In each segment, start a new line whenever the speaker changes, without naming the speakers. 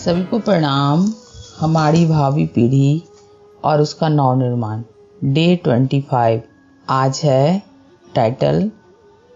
सभी को प्रणाम। हमारी भावी पीढ़ी और उसका नव निर्माण डे 25 आज है। टाइटल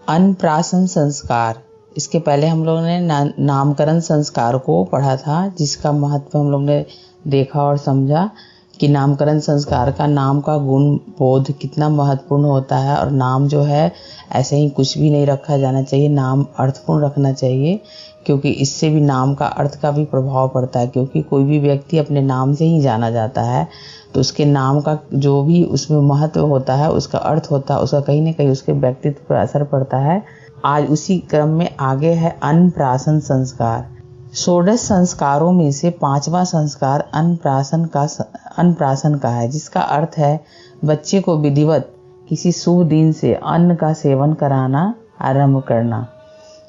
अन्नप्राशन संस्कार। इसके पहले हम लोगों ने नामकरण संस्कार को पढ़ा था, जिसका महत्व हम लोग ने देखा और समझा कि नामकरण संस्कार का नाम का गुण बोध कितना महत्वपूर्ण होता है। और नाम जो है ऐसे ही कुछ भी नहीं रखा जाना चाहिए, नाम अर्थपूर्ण रखना चाहिए, क्योंकि इससे भी नाम का अर्थ का भी प्रभाव पड़ता है। क्योंकि कोई भी व्यक्ति अपने नाम से ही जाना जाता है, तो उसके नाम का जो भी उसमें महत्व होता है, उसका अर्थ होता है, उसका कहीं ना कहीं उसके व्यक्तित्व पर असर पड़ता है। आज उसी क्रम में आगे है अन्नप्राशन संस्कार। 16 संस्कारों में से 5वां संस्कार अन्नप्राशन का है, जिसका अर्थ है बच्चे को विधिवत किसी शुभ दिन से अन्न का सेवन कराना आरंभ करना।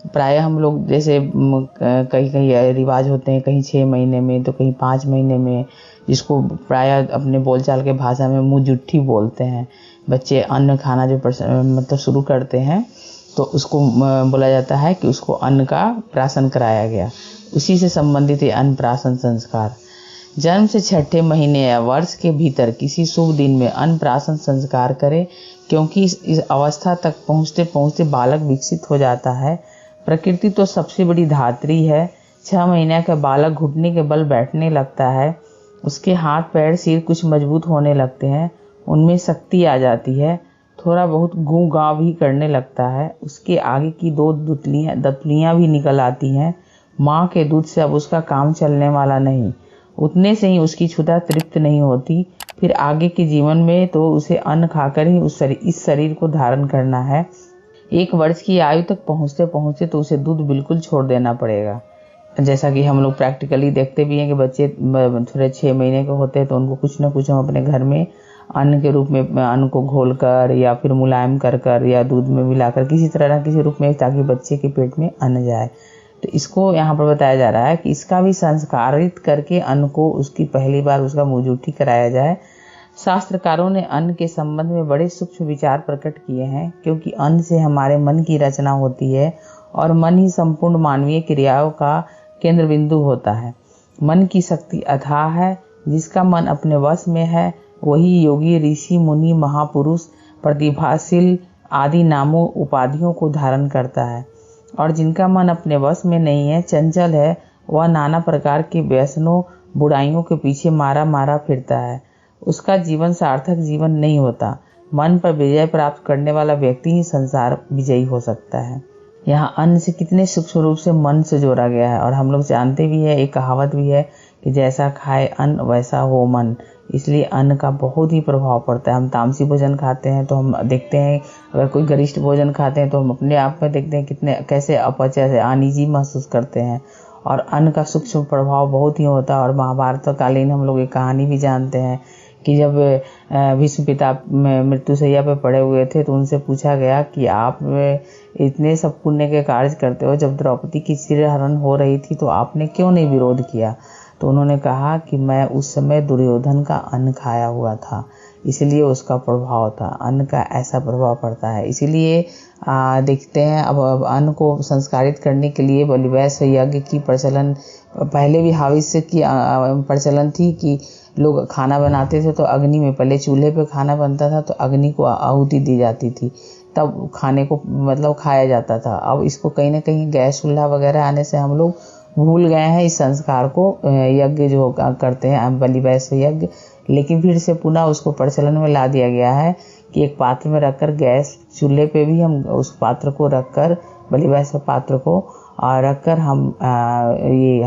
प्रायः हम लोग जैसे कहीं कहीं रिवाज होते हैं, कहीं 6 महीने में तो कहीं 5 महीने में, जिसको प्रायः अपने बोलचाल के भाषा में मुँह जुट्ठी बोलते हैं। बच्चे अन्न खाना जो मतलब शुरू करते हैं, तो उसको बोला जाता है कि उसको अन्न का प्राशन कराया गया। उसी से संबंधित है अन्नप्राशन संस्कार। जन्म से 6ठे महीने या वर्ष के भीतर किसी शुभ दिन में अन्नप्राशन संस्कार करें, क्योंकि इस अवस्था तक पहुँचते पहुँचते बालक विकसित हो जाता है। प्रकृति तो सबसे बड़ी धात्री है। 6 महीने का बालक घुटने के बल बैठने लगता है, उसके हाथ पैर सिर कुछ मजबूत होने लगते हैं, उनमें शक्ति आ जाती है, थोड़ा बहुत गूं गाँव भी करने लगता है। उसके आगे की 2 दतलियाँ भी निकल आती हैं। माँ के दूध से अब उसका काम चलने वाला नहीं, उतने से ही उसकी क्षुधा तृप्त नहीं होती। फिर आगे के जीवन में तो उसे अन्न खाकर ही इस शरीर को धारण करना है। 1 वर्ष की आयु तक पहुँचते पहुँचते तो उसे दूध बिल्कुल छोड़ देना पड़ेगा। जैसा कि हम लोग प्रैक्टिकली देखते भी हैं कि बच्चे थोड़े 6 महीने के होते हैं, तो उनको कुछ ना कुछ हम अपने घर में अन्न के रूप में अन्न को घोलकर या फिर मुलायम कर या दूध में मिलाकर किसी तरह ना किसी रूप में, ताकि बच्चे के पेट में अन्न जाए। तो इसको यहाँ पर बताया जा रहा है कि इसका भी संस्कारित करके अन्न को उसकी पहली बार उसका मुँह जुठी कराया जाए। शास्त्रकारों ने अन्न के संबंध में बड़े सूक्ष्म विचार प्रकट किए हैं, क्योंकि अन्न से हमारे मन की रचना होती है और मन ही संपूर्ण मानवीय क्रियाओं का केंद्र बिंदु होता है। मन की शक्ति अथाह है। जिसका मन अपने वश में है, वही योगी, ऋषि, मुनि, महापुरुष, प्रतिभाशील आदि नामों उपाधियों को धारण करता है। और जिनका मन अपने वश में नहीं है, चंचल है, वह नाना प्रकार के व्यसनों बुराइयों के पीछे मारा फिरता है। उसका जीवन सार्थक जीवन नहीं होता। मन पर विजय प्राप्त करने वाला व्यक्ति ही संसार विजयी हो सकता है। यहाँ अन्न से कितने सूक्ष्म रूप से मन से जोड़ा गया है। और हम लोग जानते भी है, एक कहावत भी है कि जैसा खाए अन्न वैसा हो मन। इसलिए अन्न का बहुत ही प्रभाव पड़ता है। हम तामसी भोजन खाते हैं तो हम देखते हैं, अगर कोई गरिष्ठ भोजन खाते हैं तो हम अपने आप में देखते हैं कितने कैसे अपचय से अनिजी महसूस करते हैं। और अन्न का सूक्ष्म प्रभाव बहुत ही होता है। और महाभारत कालीन हम लोग एक कहानी भी जानते हैं कि जब भीष्म पिता मृत्युशैया पे पड़े हुए थे, तो उनसे पूछा गया कि आप इतने सब पुण्य के कार्य करते हो, जब द्रौपदी की चिरहरण हो रही थी तो आपने क्यों नहीं विरोध किया? तो उन्होंने कहा कि मैं उस समय दुर्योधन का अन्न खाया हुआ था, इसलिए उसका प्रभाव था। अन्न का ऐसा प्रभाव पड़ता है। इसीलिए देखते हैं अब अन्न को संस्कारित करने के लिए बलिवैश्य यज्ञ की प्रचलन, पहले भी हविष्य की प्रचलन थी कि लोग खाना बनाते थे तो अग्नि में, पहले चूल्हे पे खाना बनता था तो अग्नि को आहुति दी जाती थी, तब खाने को मतलब खाया जाता था। अब इसको कहीं ना कहीं गैस चूल्हा वगैरह आने से हम लोग भूल गए हैं इस संस्कार को। यज्ञ जो करते हैं बलिवैश्य यज्ञ, लेकिन फिर से पुनः उसको प्रचलन में ला दिया गया है कि एक पात्र में रखकर, गैस चूल्हे पे भी हम उस पात्र को रखकर, बलिवैश्य पात्र को रखकर हम ये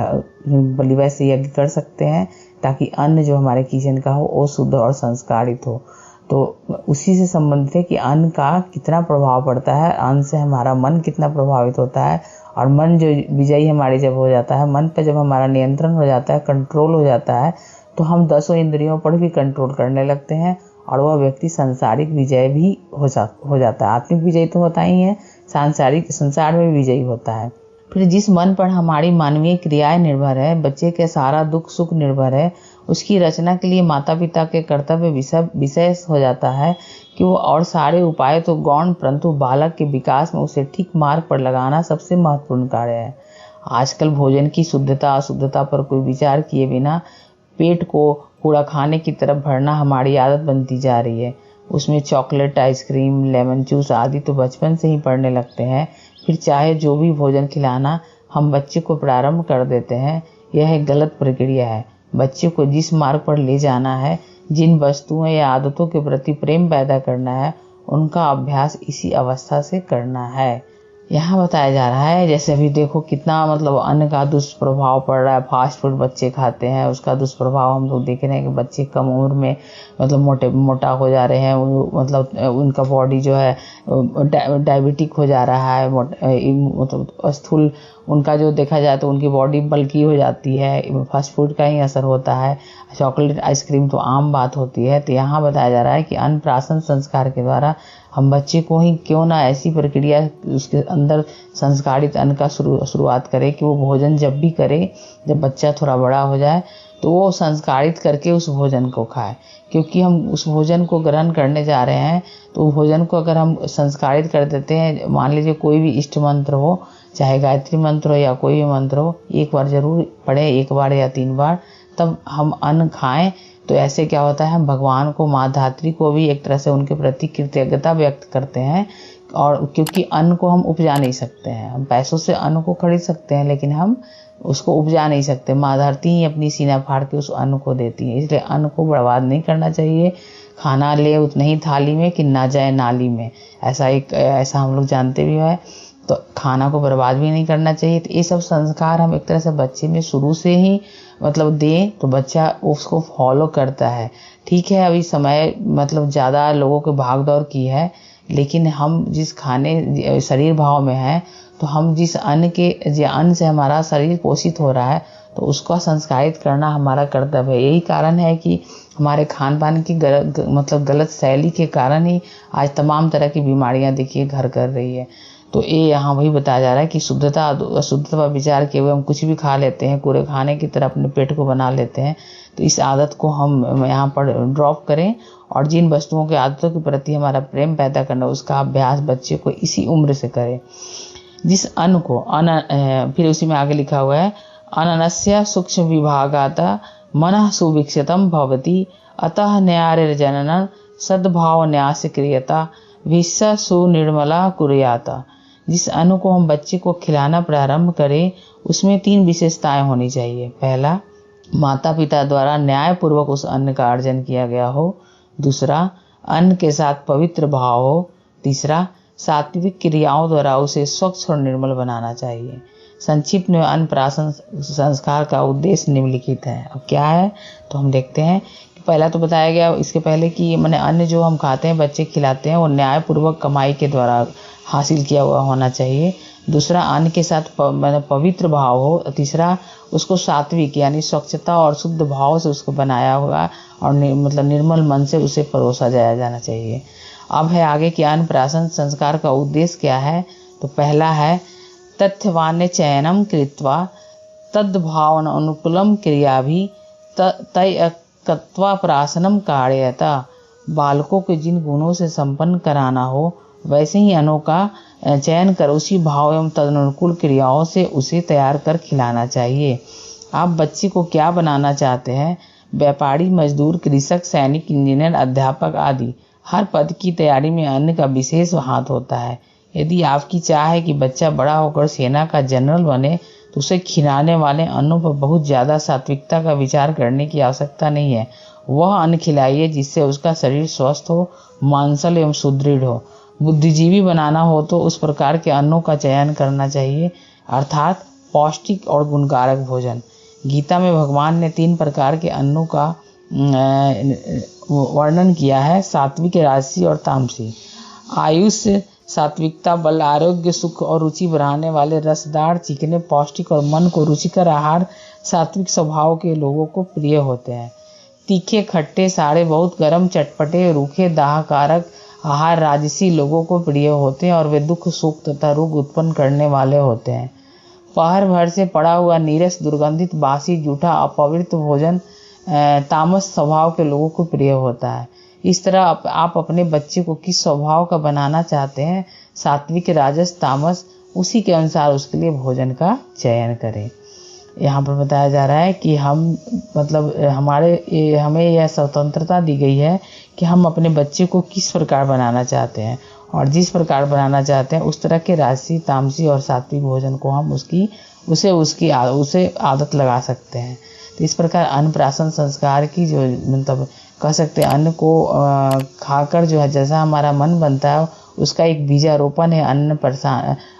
बलिवैश्य यज्ञ कर सकते हैं, ताकि अन्न जो हमारे किचन का हो वो शुद्ध और संस्कारित हो। तो उसी से संबंधित है कि अन्न का कितना प्रभाव पड़ता है, अन्न से हमारा मन कितना प्रभावित होता है। और मन जो विजयी हमारी जब हो जाता है, मन पर जब हमारा नियंत्रण हो जाता है, कंट्रोल हो जाता है, तो हम 10 इंद्रियों पर भी कंट्रोल करने लगते हैं। और वह व्यक्ति सांसारिक विजय भी हो जाता है। आत्मिक विजय तो होता ही है, संसार में भी विजयी होता है। फिर जिस मन पर हमारी मानवीय क्रियाएं निर्भर है, बच्चे के सारा दुख सुख निर्भर है, उसकी रचना के लिए माता पिता के कर्तव्य विषय हो जाता है कि वो और सारे उपाय तो गौण, परंतु बालक के विकास में उसे ठीक मार्ग पर लगाना सबसे महत्वपूर्ण कार्य है। आजकल भोजन की शुद्धता अशुद्धता पर कोई विचार किए बिना पेट को कूड़ा खाने की तरफ भरना हमारी आदत बनती जा रही है। उसमें चॉकलेट, आइसक्रीम, लेमन जूस आदि तो बचपन से ही पड़ने लगते हैं। फिर चाहे जो भी भोजन खिलाना हम बच्चे को प्रारंभ कर देते हैं, यह एक गलत प्रक्रिया है। बच्चे को जिस मार्ग पर ले जाना है, जिन वस्तुओं या आदतों के प्रति प्रेम पैदा करना है, उनका अभ्यास इसी अवस्था से करना है। यहाँ बताया जा रहा है, जैसे अभी देखो कितना मतलब अन्न का दुष्प्रभाव पड़ रहा है। फास्ट फूड बच्चे खाते हैं, उसका दुष्प्रभाव हम लोग देख रहे हैं कि बच्चे कम उम्र में मतलब मोटा हो जा रहे हैं। मतलब उनका बॉडी जो है डायबिटिक हो जा रहा है, मतलब स्थूल उनका जो देखा जाए तो उनकी बॉडी बल्की हो जाती है। फास्ट फूड का ही असर होता है। चॉकलेट, आइसक्रीम तो आम बात होती है। तो यहाँ बताया जा रहा है कि अन्नप्राशन संस्कार के द्वारा हम बच्चे को ही क्यों ना ऐसी प्रक्रिया उसके अंदर संस्कारित अन्न का शुरुआत करें कि वो भोजन जब भी करे, जब बच्चा थोड़ा बड़ा हो जाए तो वो संस्कारित करके उस भोजन को खाए। क्योंकि हम उस भोजन को ग्रहण करने जा रहे हैं, तो भोजन को अगर हम संस्कारित कर देते हैं, मान लीजिए कोई भी इष्ट मंत्र हो, चाहे गायत्री मंत्र हो या कोई भी मंत्र हो, एक बार जरूर पढ़े, एक बार या 3 बार, तब हम अन्न खाएं। तो ऐसे क्या होता है, हम भगवान को, माँ धात्री को भी एक तरह से उनके प्रति कृतज्ञता व्यक्त करते हैं। और क्योंकि अन्न को हम उपजा नहीं सकते हैं, हम पैसों से अन्न को खरीद सकते हैं लेकिन हम उसको उपजा नहीं सकते। माँ धरती ही अपनी सीना फाड़ के उस अन्न को देती है। इसलिए अन्न को बर्बाद नहीं करना चाहिए। खाना ले उतनी ही थाली में कि ना जाए नाली में, ऐसा हम लोग जानते भी है। तो खाना को बर्बाद भी नहीं करना चाहिए। तो ये सब संस्कार हम एक तरह से बच्चे में शुरू से ही मतलब दें तो बच्चा उसको फॉलो करता है। ठीक है, अभी समय मतलब ज़्यादा लोगों के भाग दौड़ की है, लेकिन हम जिस खाने शरीर भाव में है, तो हम जिस अन्न से हमारा शरीर पोषित हो रहा है, तो उसको संस्कारित करना हमारा कर्तव्य है। यही कारण है कि हमारे खान पान की गलत शैली के कारण ही आज तमाम तरह की बीमारियां देखिए घर कर रही है। तो ये यहाँ वही बताया जा रहा है कि शुद्धता अशुद्धता पर विचार किए हुए हम कुछ भी खा लेते हैं, पूरे खाने की तरह अपने पेट को बना लेते हैं। तो इस आदत को हम यहाँ पर ड्रॉप करें और जिन वस्तुओं की आदतों के प्रति हमारा प्रेम पैदा करना, उसका अभ्यास बच्चे को इसी उम्र से करें। जिस अन्न को फिर उसी में आगे लिखा हुआ है, अननस्य सूक्ष्म विभागाता मनः सुविक्षितम भवति अतः न्यायर्जनन सद्भाव न्यास क्रियता विश्व सुनिर्मला कुर्याता। जिस अन्न को हम बच्चे को खिलाना प्रारंभ करें, उसमें 3 विशेषताएं होनी चाहिए। पहला, माता पिता द्वारा न्याय पूर्वक उस अन्न का अर्जन किया गया हो। दूसरा, अन्न के साथ पवित्र भाव हो। तीसरा, सात्विक क्रियाओं द्वारा उसे स्वच्छ और निर्मल बनाना चाहिए। संक्षिप्त में अन्नप्राशन संस्कार का उद्देश्य निम्नलिखित है। अब क्या है तो हम देखते हैं। पहला तो बताया गया इसके पहले कि मैंने अन्न जो हम खाते हैं, बच्चे खिलाते हैं, वो न्यायपूर्वक कमाई के द्वारा हासिल किया हुआ होना चाहिए। दूसरा, अन्न के साथ पवित्र भाव हो। तीसरा, उसको सात्विक यानी स्वच्छता और शुद्ध भाव से उसको बनाया हुआ और निर्मल मन से उसे परोसा जाना चाहिए। अब है आगे कि अन्नप्राशन संस्कार का उद्देश्य क्या है। तो पहला है, तथ्यवान्य चयनम कृत्वा तद्भावन अनुकूलम क्रिया भी तय कत्वा प्राशनम कार्यता। बालकों के जिन गुणों से संपन्न कराना हो, वैसे ही अन्नों का चयन कर उसी भाव एवं तदनुकूल क्रियाओं से उसे तैयार कर खिलाना चाहिए। आप बच्चे को क्या बनाना चाहते हैं? व्यापारी, मजदूर, कृषक, सैनिक, इंजीनियर, अध्यापक आदि हर पद की तैयारी में अन्न का विशेष हाथ होता है। यदि आपकी चाह है कि बच्चा बड़ा होकर सेना का जनरल बने, तो उसे खिलाने वाले अन्नों पर बहुत ज़्यादा सात्विकता का विचार करने की आवश्यकता नहीं है। वह अन्न खिलाइए जिससे उसका शरीर स्वस्थ हो, मांसल एवं सुदृढ़ हो। बुद्धिजीवी बनाना हो तो उस प्रकार के अन्नों का चयन करना चाहिए, अर्थात पौष्टिक और गुणकारक भोजन। गीता में भगवान ने 3 प्रकार के अन्नों का वर्णन किया है, सात्विक, राजसी और तामसी। आयुष, सात्विकता, बल, आरोग्य, सुख और रुचि बढ़ाने वाले रसदार, चिकने, पौष्टिक और मन को रुचिकर आहार सात्विक स्वभाव के लोगों को प्रिय होते हैं। तीखे, खट्टे, सारे, बहुत गर्म, चटपटे, रूखे, दाहकारक आहार राजसी लोगों को प्रिय होते हैं और वे दुख, शोक तथा रोग उत्पन्न करने वाले होते हैं। पहर भर से पड़ा हुआ नीरस, दुर्गंधित, बासी, जूठा, अपवित्र भोजन तामस स्वभाव के लोगों को प्रिय होता है। इस तरह आप अपने बच्चे को किस स्वभाव का बनाना चाहते हैं, सात्विक, राजस, तामस, उसी के अनुसार उसके लिए भोजन का चयन करें। यहाँ पर बताया जा रहा है कि हम मतलब हमें यह स्वतंत्रता दी गई है कि हम अपने बच्चे को किस प्रकार बनाना चाहते हैं, और जिस प्रकार बनाना चाहते हैं उस तरह के राजसी, तामसी और सात्विक भोजन को हम उसे आदत लगा सकते हैं। तो इस प्रकार अन्नप्राशन संस्कार की जो मतलब कह सकते हैं, अन्न को खाकर जो है जैसा हमारा मन बनता है उसका एक बीजारोपण है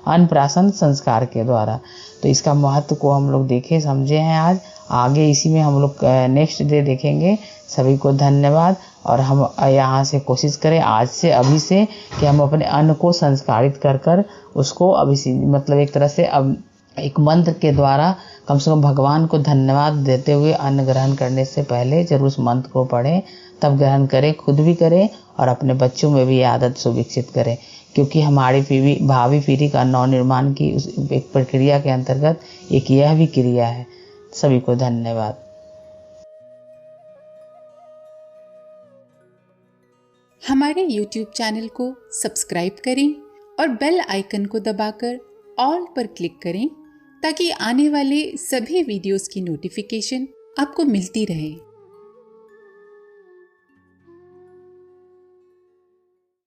अन्नप्राशन संस्कार के द्वारा। तो इसका महत्व को हम लोग देखे समझे हैं आज। आगे इसी में हम लोग नेक्स्ट डे देखेंगे। सभी को धन्यवाद। और हम यहाँ से कोशिश करें आज से, अभी से, कि हम अपने अन्न को संस्कारित कर उसको अभी से मतलब एक तरह से अब एक मंत्र के द्वारा कम से कम भगवान को धन्यवाद देते हुए अन्न ग्रहण करने से पहले जरूर उस मंत्र को पढ़ें, तब ग्रहण करें, खुद भी करें और अपने बच्चों में भी ये आदत सुविकसित करें। क्योंकि हमारी भावी पीढ़ी का नवनिर्माण की उस एक प्रक्रिया के अंतर्गत एक यह भी क्रिया है। सभी को धन्यवाद।
हमारे YouTube चैनल को सब्सक्राइब करें और बेल आइकन को दबाकर ऑल पर क्लिक करें ताकि आने वाले सभी वीडियोस की नोटिफिकेशन आपको मिलती रहे।